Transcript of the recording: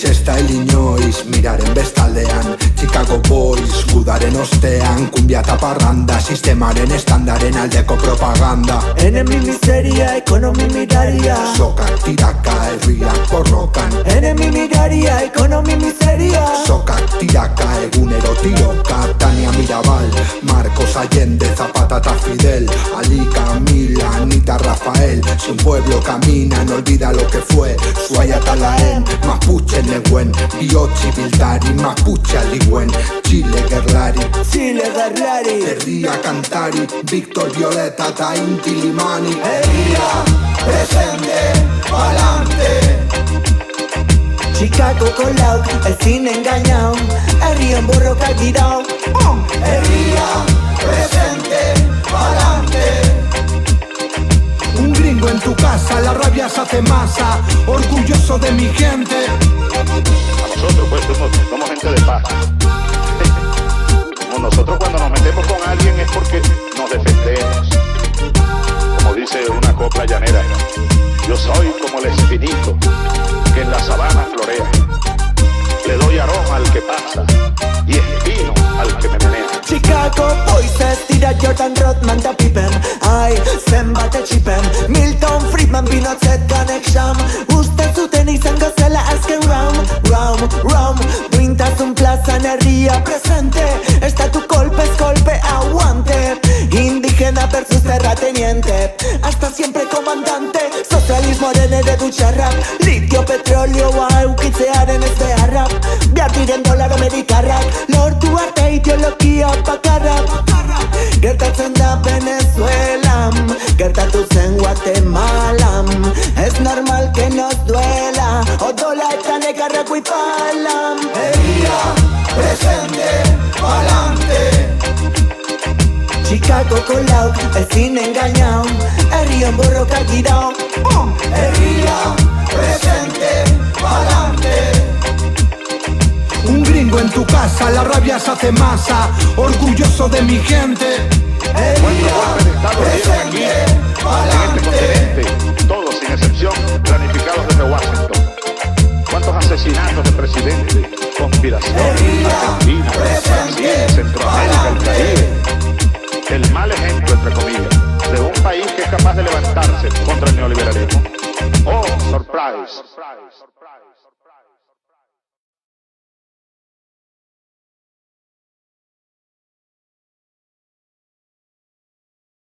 Manchester, Illinois, miraren bestaldean, Chicago Boys, gudaren ostean, kumbia eta parranda, sistemaren estandaren aldeko propaganda. Enemi miseria, ekonomi miraria, Sokak tiraka, herriak borrokan. enemi miraria, ekonomi miseria. Sokak tiraka, egunero tiroka. Tania Mirabal, Marcos Allende, Zapata eta Fidel, Ali Camila, Anita Rafael. Si un pueblo camina, no olvida lo que fue. Suaya talaen, Mapuche neguen, Biotsi Bildari, Mapuche aligüen, Chile gerlari, Chile Garrari, Herria kantari, Víctor Violeta eta Inti Limani. herria, Presente, pa'lante. Chicago Colaut, ezin engañao, herrian borroka girao. Herria, presente, pa'lante. Un gringo en tu casa, la rabia se hace masa. Orgulloso de mi gente. Nosotros pues somos gente de paz. Como nosotros cuando nos metemos con alguien es porque nos defendemos. Como dice una copla llanera, yo soy como el espinito que en la sabana florea. Le doy aroma al que pasa y espino al que me menea. Chicago Voices, dira Jordan Rodman da Pippen. Ai, zenbat etxipen, Milton Friedman, Pinochet Connection. Uste zuten izango zela azken round. Duintasun plazan herria presente, estatu kolpez kolpe aguante. Indigena versus terrateniente, hasta siempre comandante. Sozialismoaren eredu txarrak, litio petrolioa eukitzearen ez beharrak. Behar diren dolar amerikarrak, lortu arte ideologia bakarra. Gertatzen da Venezuelan, gertatu zen Guatemalan. Ez normal que nos duela, odola eta negarrak huipalan. Herria, presente, pa'lante. Chicago Colaut, ezin engañao, herrian borroka girao. Herria, presente, pa'lante. Un gringo en tu casa, la rabia se hace masa. Orgulloso de mi gente. ¿Cuántos golpes de Estado dieron aquí, en este continente? Todos, sin excepción, planificados desde Washington. ¿Cuántos asesinatos de presidentes? Conspiración, Argentina, Brasil, Centroamérica, el Caribe. El mal ejemplo, entre comillas, de un país que es capaz de levantarse contra el neoliberalismo. Oh, surprise.